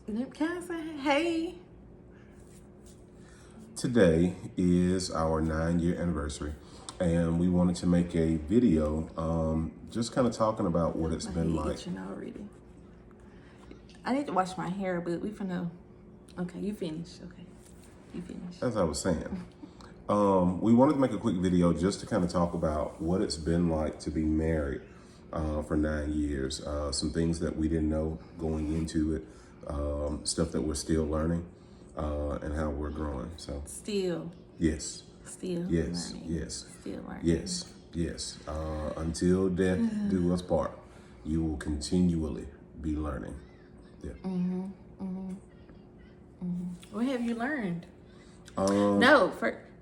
Can I say hey? Today is our 9-year anniversary, and we wanted to make a video just kind of talking about what it's been like. Itching already. I need to wash my hair, but we finna. Okay, you finish. Okay, you finish. As I was saying, we wanted to make a quick video just to kind of talk about what it's been like to be married for 9 years. Some things that we didn't know going into it, stuff that we're still learning, and how we're growing. So Still yes, learning. yes, Still learning. yes. Until death do us part, you will continually be learning. Yeah. What have you learned? No,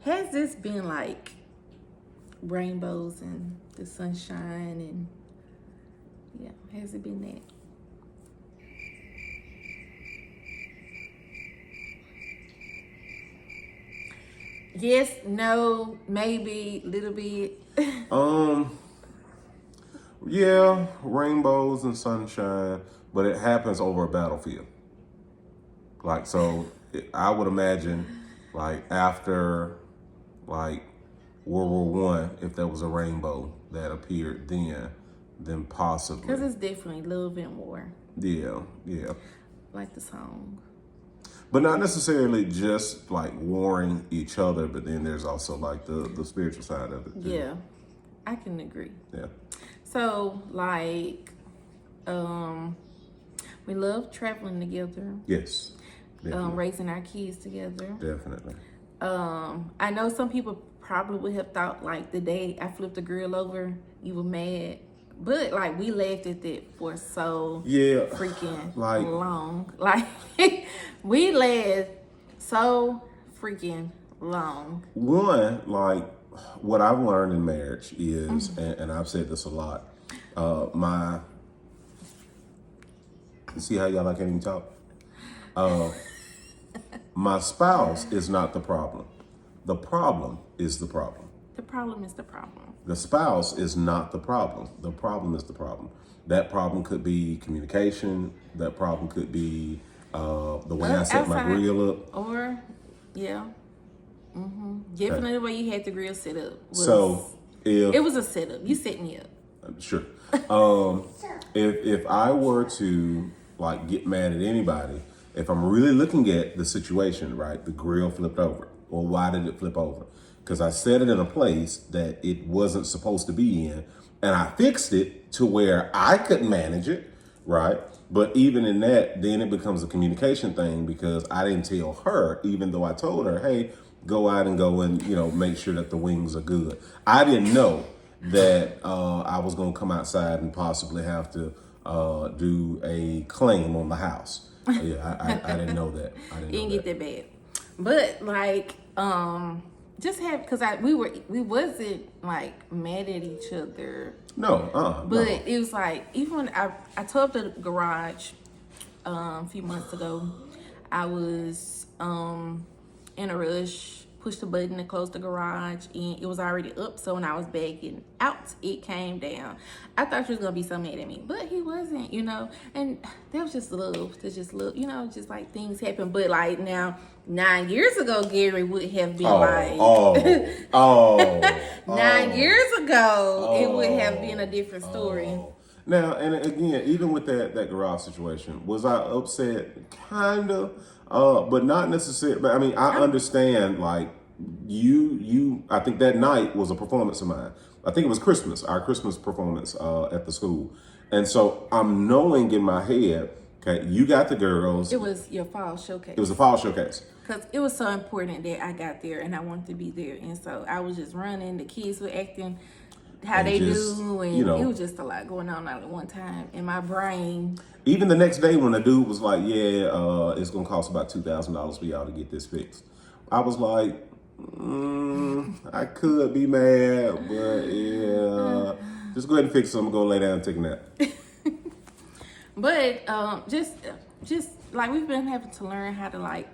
has this been like rainbows and the sunshine and has it been that? Yes, no, maybe, little bit. Yeah, rainbows and sunshine, but it happens over a battlefield. Like, so I would imagine, like, after, like, World War One, if there was a rainbow that appeared then possibly. Because it's definitely love and war, Yeah. like the song. But not necessarily just, like, warring each other, but then there's also, like, the spiritual side of it, too. Yeah, I can agree. Yeah. So, like, we love traveling together, Yes. Definitely. raising our kids together. Definitely. I know some people probably would have thought, like, the day I flipped a girl over, you were mad. But, like, we laughed at that for so freaking long. Like, we laughed so freaking long. One, like, what I've learned in marriage is, and I've said this a lot, see how y'all, I can't even talk? My spouse is not the problem. The problem is the problem. The problem is the problem. The spouse is not the problem. The problem is the problem. That problem could be communication. That problem could be the way I set my grill up. Or, definitely the way you had the grill set up. It was a setup. You set me up. Sure. If I were to, like, get mad at anybody, if I'm really looking at the situation, right, the grill flipped over, or why did it flip over? Because I set it in a place that it wasn't supposed to be in, and I fixed it to where I could manage it, right? But even in that, then it becomes a communication thing, because I didn't tell her, even though I told her, hey, go out and make sure that the wings are good. I didn't know that I was going to come outside and possibly have to do a claim on the house. Yeah, I didn't know that. I didn't get that bad. But, like, just have, because we wasn't, like, mad at each other. No, but no. it was like, even when I tore up the garage a few months ago, I was in a rush, pushed the button to close the garage, and it was already up. So when I was backing out, it came down. I thought she was gonna be so mad at me, but he wasn't, and that was just love. That's just love, just like things happen. But like now, 9 years ago, Gary would have been 9 years ago, it would have been a different story. Now, and again, even with that garage situation, was I upset? Kinda, but not necessarily. But I mean, I understand. Like I think that night was a performance of mine. I think it was Christmas, our Christmas performance at the school, and so I'm knowing in my head, okay, you got the girls. It was your fall showcase. It was a fall showcase. Because it was so important that I got there and I wanted to be there, and so I was just running. The kids were acting how they do, and it was just a lot going on all at one time in my brain. Even the next day when the dude was like, it's going to cost about $2,000 for y'all to get this fixed. I was like, I could be mad, but just go ahead and fix it. I'm going to go lay down and take a nap. But just like we've been having to learn how to like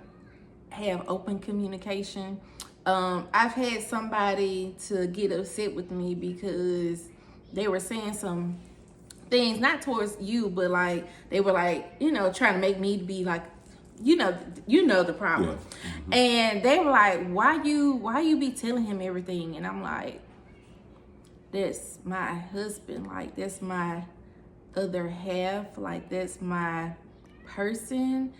have open communication. I've had somebody to get upset with me because they were saying some things, not towards you, but like they were like, trying to make me be like you know the problem. Yeah. Mm-hmm. And they were like, why you be telling him everything? And I'm like, that's my husband, like that's my other half, like that's my person.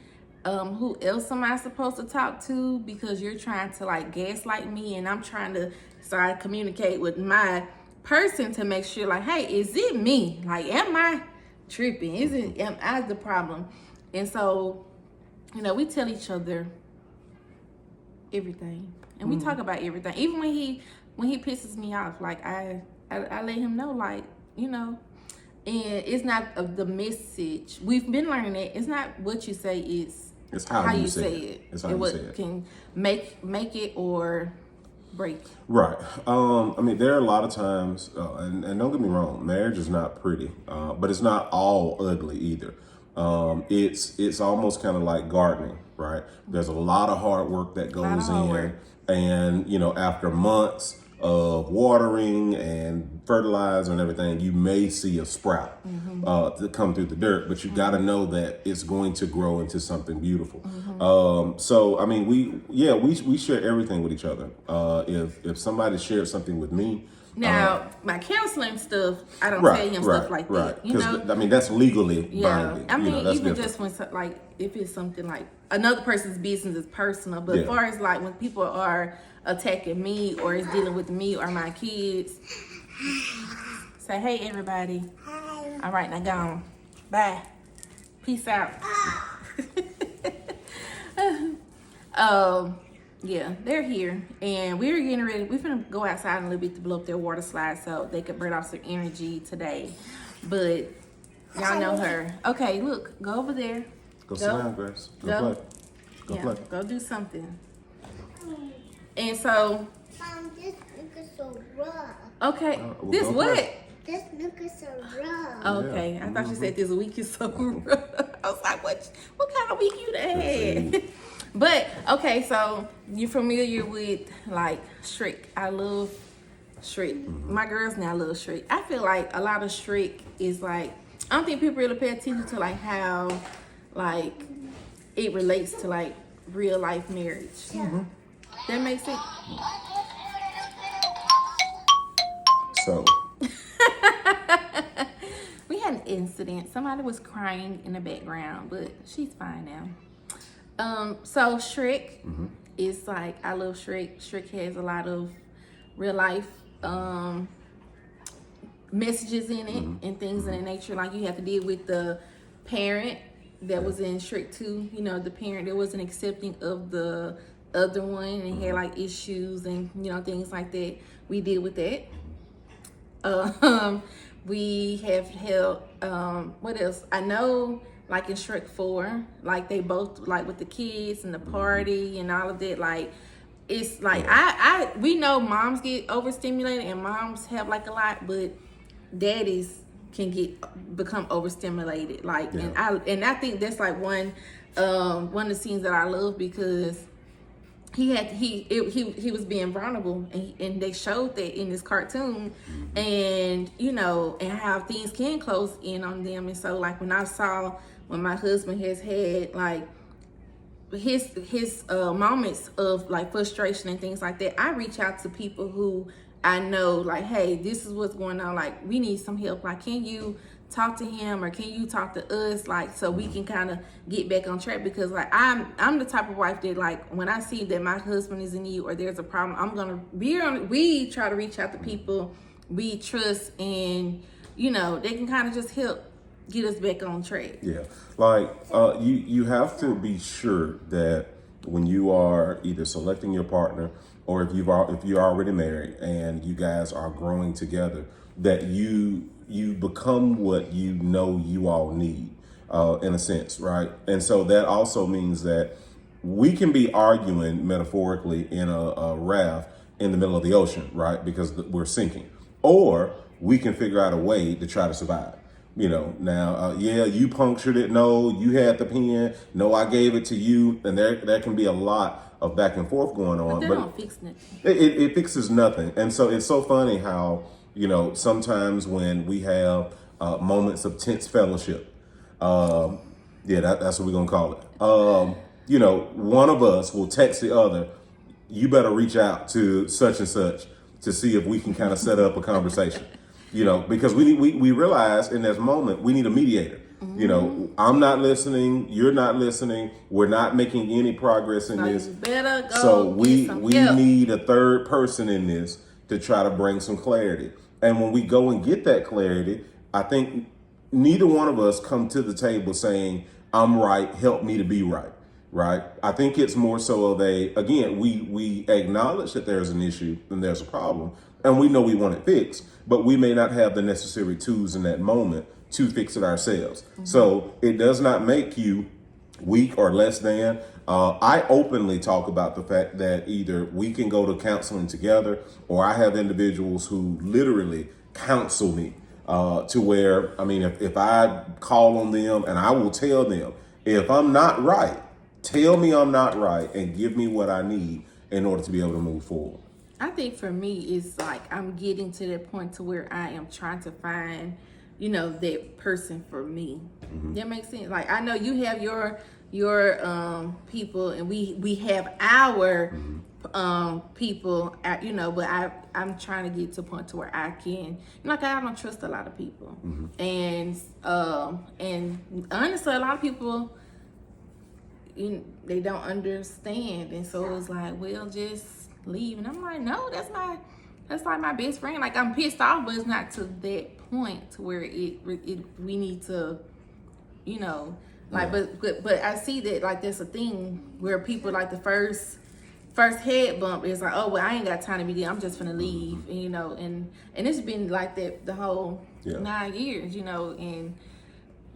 Who else am I supposed to talk to? Because you're trying to like gaslight me, and I'm trying to start communicate with my person to make sure, like, hey, is it me? Like, am I tripping? Am I the problem? And so, we tell each other everything, and we talk about everything. Even when he pisses me off, like I let him know, like, and it's not the message. We've been learning it. It's not what you say, it's how you say it. It's how you say it. Can make it or break. Right. I mean, there are a lot of times, and don't get me wrong, marriage is not pretty, but it's not all ugly either. It's almost kind of like gardening, right? There's a lot of hard work that goes in, and after months of watering and fertilizer and everything, you may see a sprout to come through the dirt, but you got to know that it's going to grow into something beautiful. So I mean, we share everything with each other. If somebody shared something with me. Now, my counseling stuff, I don't tell him stuff like that. I mean, that's legally binding. I mean, that's even different. just when, if it's something like another person's business is personal, but as far as like when people are attacking me or is dealing with me or my kids, say, hey, everybody. Hi. All right, now go on. Bye. Peace out. Yeah, they're here, and we're getting ready. We're gonna go outside in a little bit to blow up their water slide so they could burn off some energy today. But y'all know her. Okay, look, go over there. Go sit down, Grace. Go play. Go play. Go do something. And so, Mom, this milk is so rough. okay, this what? This milk is so rough. Okay, I thought you said this week is so rough. I was like, what kind of week you had? But okay, so you're familiar with like Shrek. I love Shrek. My girls now love Shrek. I feel like a lot of Shrek is like, I don't think people really pay attention to like how like it relates to like real life marriage. That makes sense. So we had an incident. Somebody was crying in the background, but she's fine now. So Shrek is like, I love Shrek. Shrek has a lot of real life messages in it and things of that nature. Like you have to deal with the parent that was in Shrek 2. The parent that wasn't accepting of the other one and had like issues and things like that. We deal with that. We have held what else? I know. Like in Shrek 4, like they both like with the kids and the party and all of that. Like it's like we know moms get overstimulated and moms have like a lot, but daddies can become overstimulated. Like and I think that's like one of the scenes that I love because he was being vulnerable and they showed that in this cartoon and and how things can close in on them. And so like when my husband has had like his moments of like frustration and things like that, I reach out to people who I know like, hey, this is what's going on, like we need some help, like can you talk to him or can you talk to us, like so we can kind of get back on track. Because like I'm the type of wife that like when I see that my husband is in need or there's a problem, we try to reach out to people we trust and they can kind of just help get us back on track. Yeah, like you have to be sure that when you are either selecting your partner or if you're already married and you guys are growing together, that you become what you all need in a sense, right? And so that also means that we can be arguing metaphorically in a raft in the middle of the ocean, right? Because we're sinking, or we can figure out a way to try to survive. Now, you punctured it. No, you had the pen. No, I gave it to you. And there can be a lot of back and forth going on. But don't fix nothing. It fixes nothing. And so it's so funny how, sometimes when we have moments of tense fellowship, that's what we're going to call it. one of us will text the other, you better reach out to such and such to see if we can kind of set up a conversation. Because we realize in this moment we need a mediator. I'm not listening, you're not listening, we're not making any progress in this. You better go So we help. need a third person in this to try to bring some clarity. And when we go and get that clarity, I think neither one of us come to the table saying, I'm right, help me to be right. Right. I think it's more so of we acknowledge that there's an issue and there's a problem and we know we want it fixed, but we may not have the necessary tools in that moment to fix it ourselves. Mm-hmm. So it does not make you weak or less than. I openly talk about the fact that either we can go to counseling together or I have individuals who literally counsel me to where, if I call on them and I will tell them, if I'm not right, tell me I'm not right and give me what I need in order to be able to move forward. I think for me, it's like I'm getting to that point to where I am trying to find, that person for me. Mm-hmm. That makes sense. Like I know you have your people, and we have our people. But I'm trying to get to a point to where I can. I don't trust a lot of people, mm-hmm. And honestly, a lot of people. They don't understand, and so it's like, well, just leave. And I'm like, no, that's like my best friend. Like I'm pissed off, but it's not to that point to where we need to, But I see that like there's a thing where people like the first head bump is like, oh well, I ain't got time to be there. I'm just gonna leave, and it's been like that the whole 9 years, and.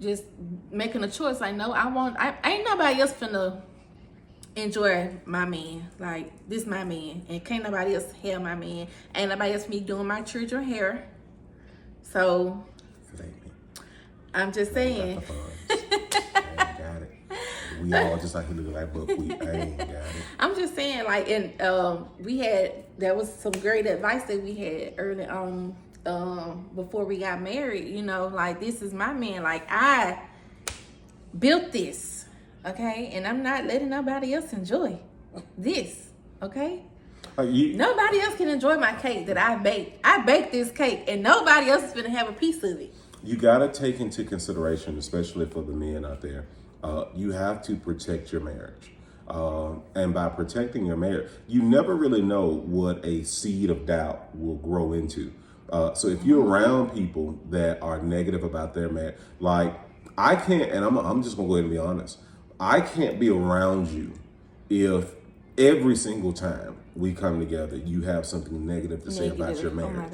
Just making a choice like no, I ain't nobody else finna enjoy my man. Like this my man, and can't nobody else have my man. Ain't nobody else me doing my children hair. So I'm just saying. I ain't got it. We all just like looking like buckwheat. I ain't got it. I'm just saying, like, and there was some great advice that we had early on. Before we got married, like this is my man, like I built this, okay, and I'm not letting nobody else enjoy this, okay. Nobody else can enjoy my cake that I baked. I baked this cake, and nobody else is gonna have a piece of it. You gotta take into consideration, especially for the men out there, you have to protect your marriage. And by protecting your marriage, you never really know what a seed of doubt will grow into. So if you're around people that are negative about their marriage, like I can't, and I'm just gonna go ahead and be honest, I can't be around you if every single time we come together, you have something negative to say about your marriage.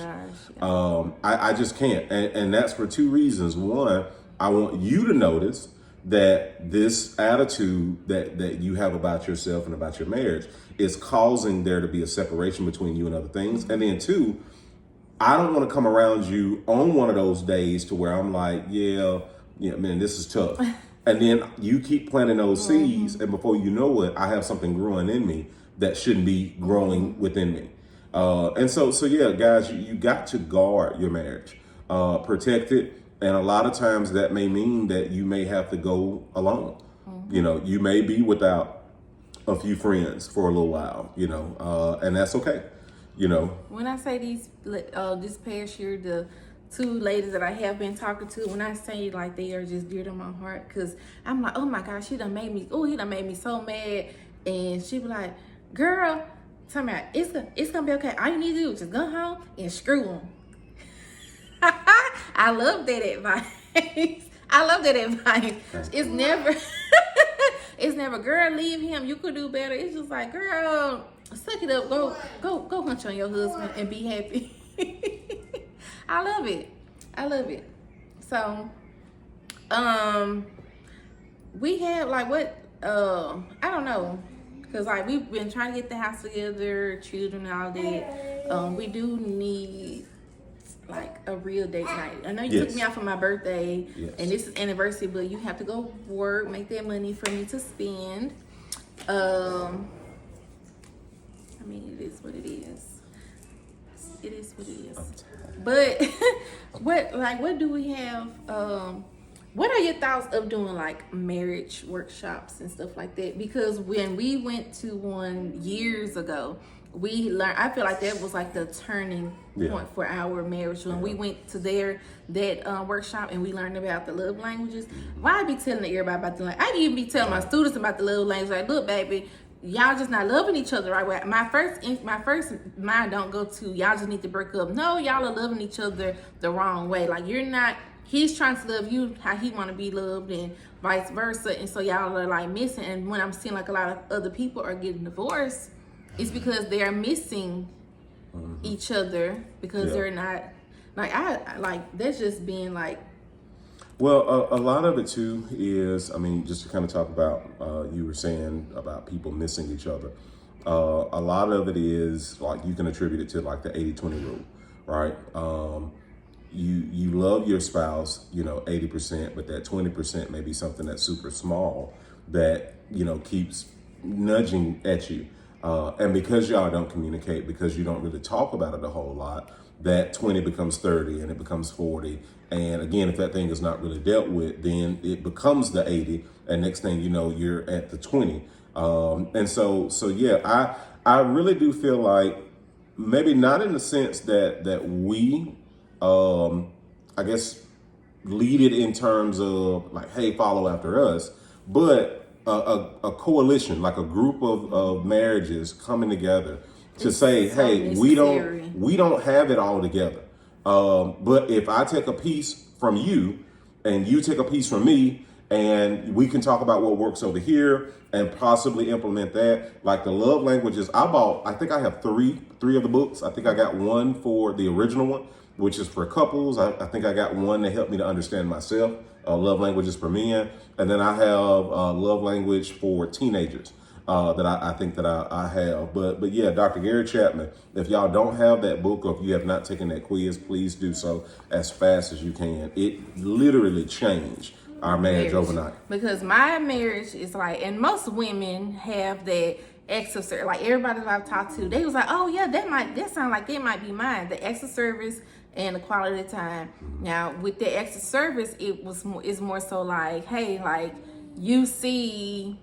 Oh my gosh. I just can't. And that's for two reasons. One, I want you to notice that this attitude that you have about yourself and about your marriage is causing there to be a separation between you and other things. Mm-hmm. And then two, I don't want to come around you on one of those days to where I'm like, yeah, man, this is tough. And then you keep planting those seeds, and before you know it, I have something growing in me that shouldn't be growing within me. And so yeah, guys, you got to guard your marriage, protect it. And a lot of times that may mean that you may have to go alone. Mm-hmm. You may be without a few friends for a little while, and that's okay. When I say this past year, the two ladies that I have been talking to, when I say like they are just dear to my heart, because I'm like, oh my gosh, he done made me so mad. And she be like, girl, tell me, it's gonna be okay. All you need to do is just go home and screw him. I love that advice. It's never, girl, leave him. You could do better. It's just like, girl, suck it up. Go hunch on your husband and be happy. I love it. So, we have like what? I don't know, cause like we've been trying to get the house together, children, and all that. We do need like a real date night. I know you took me out for my birthday, and this is anniversary, but you have to go work, make that money for me to spend. It is what it is. It is what it is. But what do we have what are your thoughts of doing like marriage workshops and stuff like that? Because when we went to one years ago, we learned, I feel like that was like the turning point for our marriage. When we went to that workshop and we learned about the love languages. Why I be telling everybody about the language? I even be telling my students about the love language. Like, look, baby, y'all just not loving each other right way. My first mind don't go to y'all just need to break up. No, y'all are loving each other the wrong way. Like, you're not. He's trying to love you how he want to be loved, and vice versa. And so y'all are like missing. And when I'm seeing like a lot of other people are getting divorced, it's because they're missing each other because they're not like I like that's just being like. Well, a lot of it too is, I mean, just to kind of talk about, you were saying about people missing each other. A lot of it is like you can attribute it to like the 80-20 rule, right? You love your spouse, 80%, but that 20% may be something that's super small that, keeps nudging at you. And because y'all don't communicate, because you don't really talk about it a whole lot, that 20 becomes 30 and it becomes 40. And again, if that thing is not really dealt with, then it becomes the 80. And next thing you know, you're at the 20. And so yeah, I really do feel like maybe not in the sense that we, I guess, lead it in terms of like, hey, follow after us, but a coalition, like a group of marriages coming together to say, hey, we don't have it all together. But if I take a piece from you and you take a piece from me, and we can talk about what works over here and possibly implement that. Like the love languages, I think I have three of the books. I think I got one for the original one, which is for couples. I think I got one to help me to understand myself, love languages for men. And then I have love language for teenagers that I think that I have. But yeah, Dr. Gary Chapman, if y'all don't have that book or if you have not taken that quiz, please do so as fast as you can. It literally changed our marriage overnight. Because my marriage is like, and most women have that acts of service. Like everybody that I've talked to, they was like, oh yeah, that sound like it might be mine. The acts of service and the quality of time. Now with the acts of service, it's more so like, hey, like you see,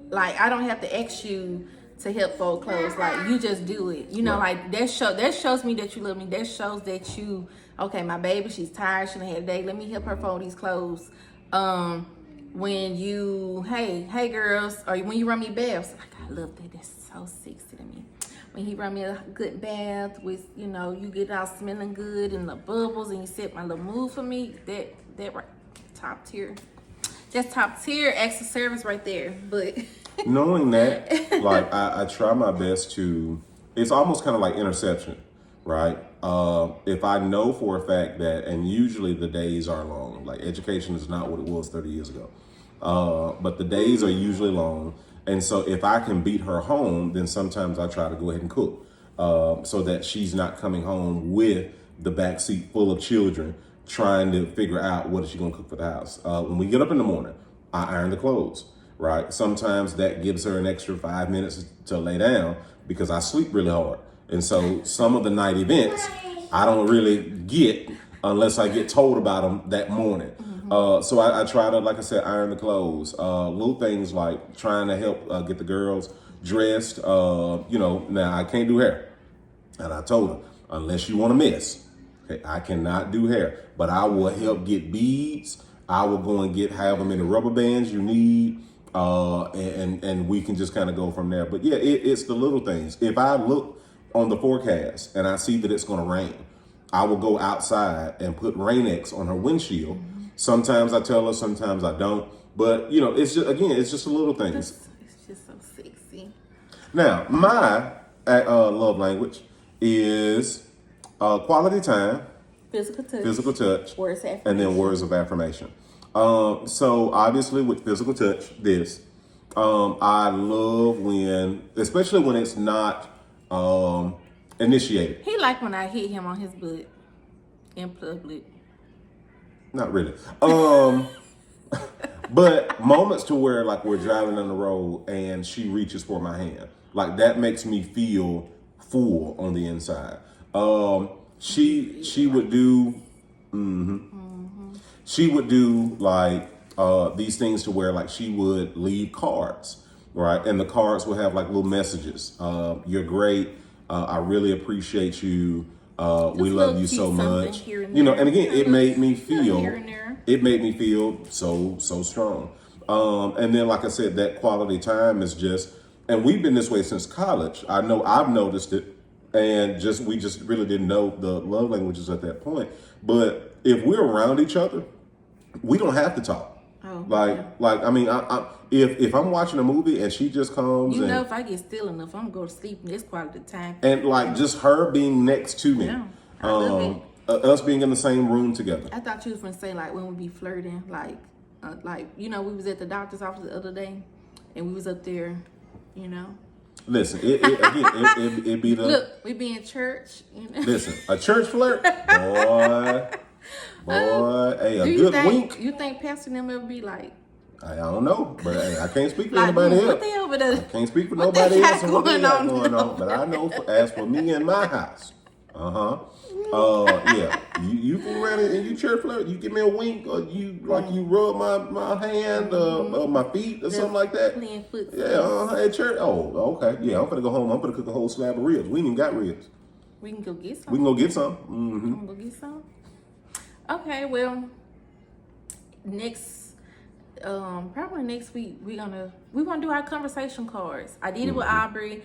like I don't have to ask you to help fold clothes. Like you just do it. Like that shows me that you love me. That shows that you, okay, my baby, she's tired, she done had a day. Let me help her fold these clothes. When you, hey girls, or when you run me baths, like I love that. That's so sexy to me. When he run me a good bath with, you get out smelling good and the bubbles and you set my little mood for me, that right, top tier. That's top tier acts of service right there. But knowing that, like I try my best to, it's almost kind of like interception, right? If I know for a fact that, and usually the days are long, like education is not what it was 30 years ago, but the days are usually long. And so if I can beat her home, then sometimes I try to go ahead and cook so that she's not coming home with the backseat full of children trying to figure out what is she going to cook for the house. When we get up in the morning, I iron the clothes, right? Sometimes that gives her an extra 5 minutes to lay down because I sleep really hard. And so some of the night events I don't really get unless I get told about them that morning. So I try to, like I said, iron the clothes. Little things like trying to help get the girls dressed. Now I can't do hair. And I told her, unless you want to mess, okay, I cannot do hair. But I will help get beads. I will go and have them in the rubber bands you need. And we can just kind of go from there. But yeah, it's the little things. If I look on the forecast and I see that it's going to rain, I will go outside and put Rain-X on her windshield. Sometimes I tell her, sometimes I don't. But, it's just the little things. It's just so sexy. Now, my love language is quality time, physical touch, words of affirmation. and then words of affirmation. So obviously with physical touch, I love when, especially when it's not initiated. He like when I hit him on his butt in public. Not really. But moments to where like we're driving on the road and she reaches for my hand, like that makes me feel full on the inside. She would do, she would do like these things to where like she would leave cards, right? And the cards would have like little messages. You're great. I really appreciate you. We love you so much. You know, and again, it made me feel so strong. And then, like I said, that quality time is just, and we've been this way since college. I know I've noticed it, and we just really didn't know the love languages at that point. But if we're around each other, we don't have to talk. Oh, like I mean, if I'm watching a movie and she just comes, you know, if I get still enough, I'm gonna go to sleep in this quality time. And like just her being next to me, Yeah, I love us being in the same room together. I thought you was gonna say like when we be flirting, like you know, we was at the doctor's office the other day, and we was up there, you know. Listen, it be the look. We be in church. You know? Listen, a church flirt, boy. Hey, a good wink. You think Pastor them ever be like? I don't know, but hey, I can't speak for like, anybody else. What they over there? I can't speak for nobody else and what they got going now? on. But I know, as for me and my house, yeah, you fool around and you church flirt, you give me a wink, or you rub my hand or my feet or something like that. Playing foot. Yeah, at church. Oh, okay. Yeah, I'm gonna go home. I'm gonna cook a whole slab of ribs. We ain't even got ribs. We can go get some. We can go get some. Mm-hmm. I'm gonna go get some. Okay, well, probably next week we're gonna do our conversation cards. I did it with Aubrey.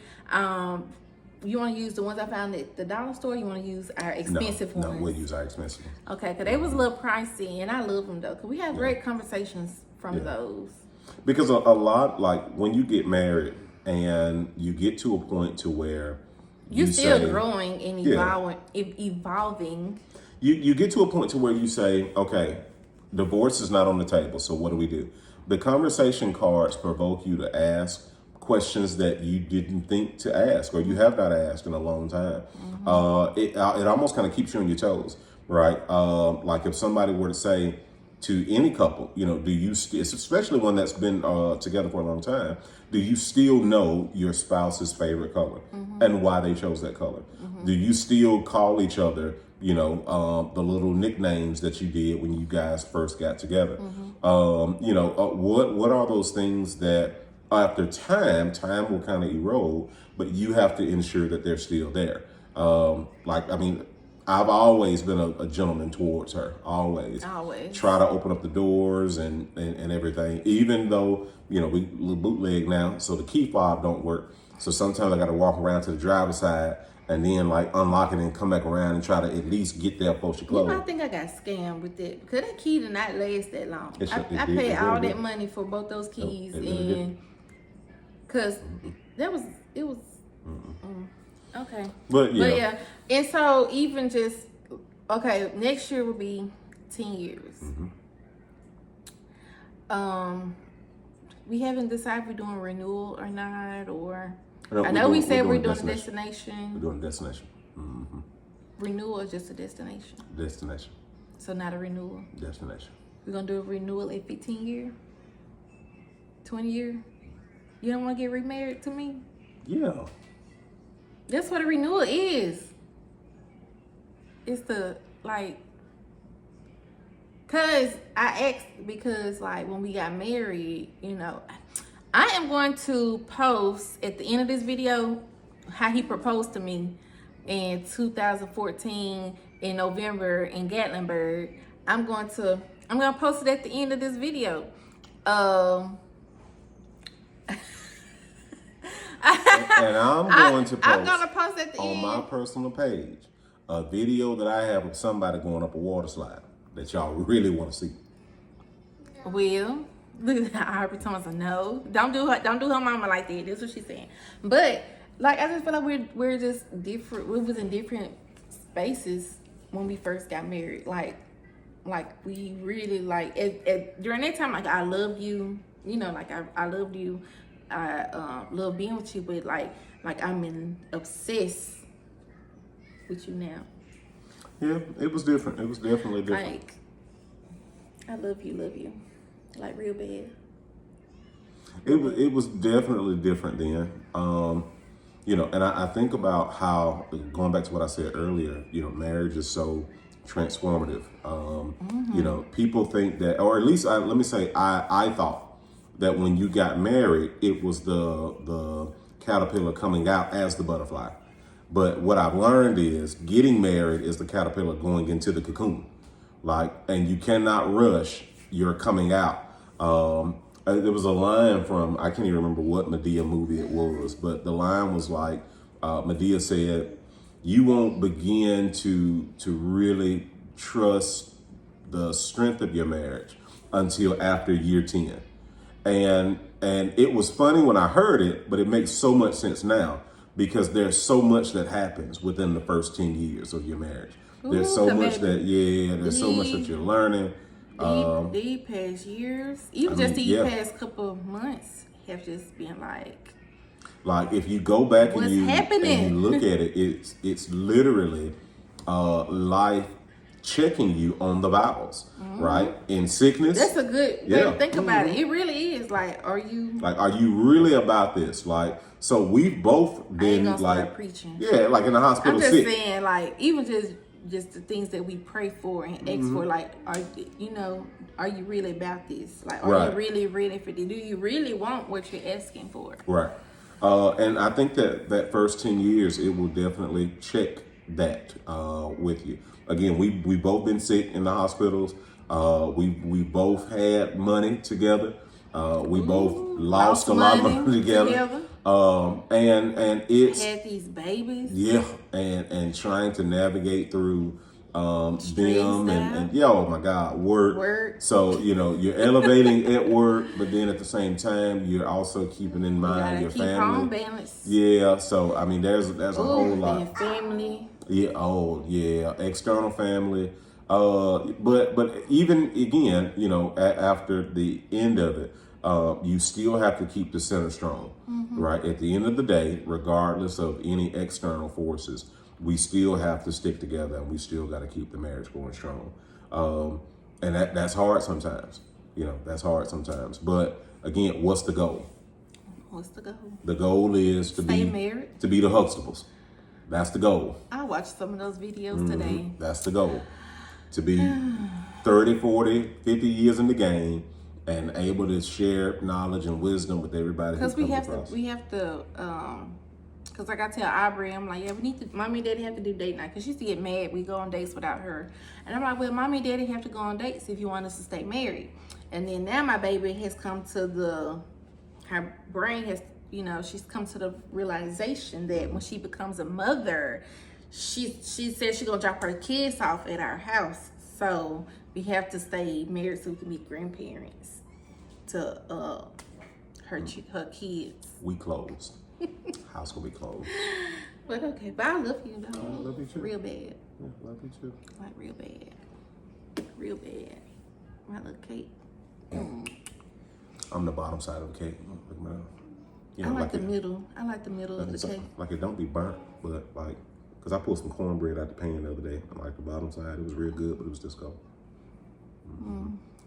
You want to use the ones I found at the dollar store? You want to use our expensive ones? No, we'll use our expensive ones. Okay, because they was a little pricey, and I love them though, because we have great conversations from those. Because a lot, like when you get married and you get to a point to where you're still growing and evolving. You get to a point to where you say, okay, divorce is not on the table, so what do? The conversation cards provoke you to ask questions that you didn't think to ask or you have not asked in a long time. It almost kind of keeps you on your toes, right? Like if somebody were to say to any couple, you know, especially one that's been together for a long time, do you still know your spouse's favorite color and why they chose that color? Do you still call each other, you know, the little nicknames that you did when you guys first got together? You know, what are those things that after time will kind of erode, but you have to ensure that they're still there. Like, I mean, I've always been a gentleman towards her, always. Try to open up the doors and everything, even though, you know, we little bootleg now, so the key fob don't work. So sometimes I got to walk around to the driver's side and then like unlock it and come back around and try to at least get there before she closes. You know, I think I got scammed with it because that key did not last that long. I paid all that money for both those keys, and because it was okay. But yeah, and so even just okay, next year will be 10 years. We haven't decided if we're doing renewal or not, or I know we said we're doing destination. We're doing destination. Renewal is just a destination. Destination. So not a renewal. Destination. We're gonna do a renewal at 15 year, 20 year. You don't want to get remarried to me? Yeah. That's what a renewal is. It's the like, cause I asked because like when we got married, you know, I am going to post at the end of this video how he proposed to me in 2014 in November in Gatlinburg. I'm gonna post it at the end of this video. And I'm going to post at the on end. my personal page a video that I have of somebody going up a water slide that y'all really want to see. Well, look at Aubrey Thomas. No, don't do her mama like that. That's what she's saying. But like, I just feel like we're just different. We was in different spaces when we first got married. Like we really like during that time. Like I loved you. You know, like I loved you. I love being with you, but like I'm obsessed with you now. Yeah, it was different. It was definitely different. Like I love you, like real bad. It was definitely different then. You know, and I think about how, going back to what I said earlier, you know, marriage is so transformative. You know, people think that, or at least let me say, I thought that when you got married, it was the caterpillar coming out as the butterfly. But what I've learned is getting married is the caterpillar going into the cocoon. Like, and you cannot rush your coming out. There was a line from, I can't even remember what Medea movie it was, but the line was like, Medea said, you won't begin to really trust the strength of your marriage until after year 10. And it was funny when I heard it, but it makes so much sense now because there's so much that happens within the first 10 years of your marriage. There's so much that, there's so much that you're learning. These past years, even just these past couple of months have just been like if you go back and you look at it, it's literally life checking you on the vowels, right? In sickness. That's a good way to think about it. It really is like, are you really about this? Like, so we've both been like preaching. Yeah, like in the hospital. I'm just saying, like, even just the things that we pray for and ask for, like, are you really about this? Like, are you really ready for this? Do you really want what you're asking for? Right. And I think that first 10 years, it will definitely check that with you. Again, we both been sick in the hospitals. We both had money together. We both lost a lot of money together. And it's had these babies. Yeah, and trying to navigate through them and oh my God, work. So, you're elevating at work, but then at the same time, you're also keeping in mind your family. Home balance. Yeah, so I mean, there's a whole lot. And family. Yeah, external family. But even again, after the end of it, you still have to keep the center strong, right? At the end of the day, regardless of any external forces, we still have to stick together and we still got to keep the marriage going strong. And that's hard sometimes, that's hard sometimes. But again, what's the goal? What's the goal? The goal is to Stay be married. To be the Huxtables. That's the goal. I watched some of those videos today. That's the goal. To be 30, 40, 50 years in the game and able to share knowledge and wisdom with everybody. Because we have to, because like I tell Aubrey, I'm like, we need to, mommy and daddy have to do date night. Because she used to get mad, we go on dates without her. And I'm like, well, mommy and daddy have to go on dates if you want us to stay married. And then now my baby has come to her brain has, she's come to the realization that when she becomes a mother, she said she's gonna drop her kids off at our house. So we have to stay married so we can be grandparents to her kids. We closed. House gonna be closed. But okay, but I love you though. I love you too. Real bad. Yeah, love you too. Like real bad. Real bad. My little cake. I'm the bottom side of the cake. I like the middle. I like the middle of the cake. Like it don't be burnt, but like, cause I pulled some cornbread out the pan the other day. I like the bottom side. It was real good, but it was just cold.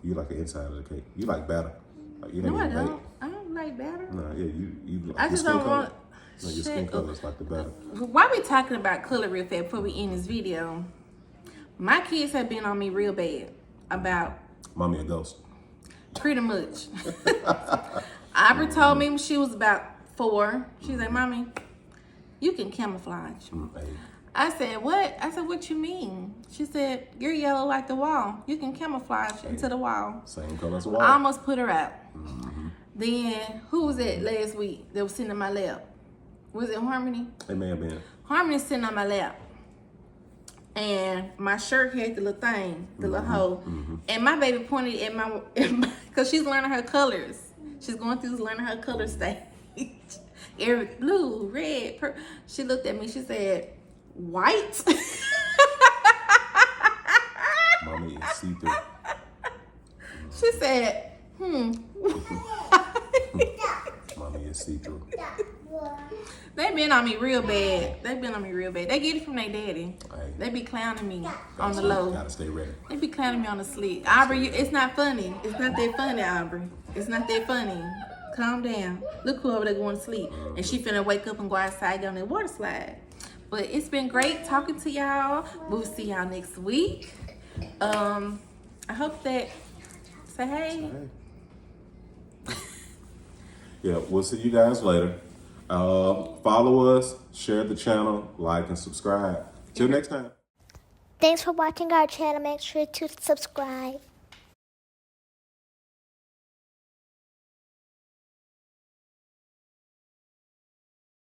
You like the inside of the cake. You like batter. Like, No, I don't. I don't like batter. No, yeah, you like I just don't want. No, your skin color is like the batter. Why we talking about color real fast before we end this video? My kids have been on me real bad about Mommy a ghost. pretty much. Aubrey told me when she was about 4. She's like, Mommy, you can camouflage. Hey. I said, what? I said, what you mean? She said, you're yellow like the wall. You can camouflage into the wall. Same color as the wall. I almost put her out. Then, who was it last week that was sitting in my lap? Was it Harmony? It may have been. Harmony sitting on my lap. And my shirt had the little thing, the little hole. And my baby pointed at my, because she's learning her colors. She's going through learning her color stage. Every blue, red, purple. She looked at me, she said, white? Mommy is see-through. She said, Mommy is see-through. They been on me real bad. They get it from their daddy. Hey. They be clowning me on the low. Gotta stay ready. They be clowning me on the slick. Aubrey, it's not funny. It's not that funny, Aubrey. It's not that funny. Calm down. Look who over there going to sleep. And she finna wake up and go outside, get on that water slide. But it's been great talking to y'all. We'll see y'all next week. I hope that say hey. Yeah, we'll see you guys later. Follow us, share the channel, like, and subscribe. Till next time. Thanks for watching our channel. Make sure to subscribe.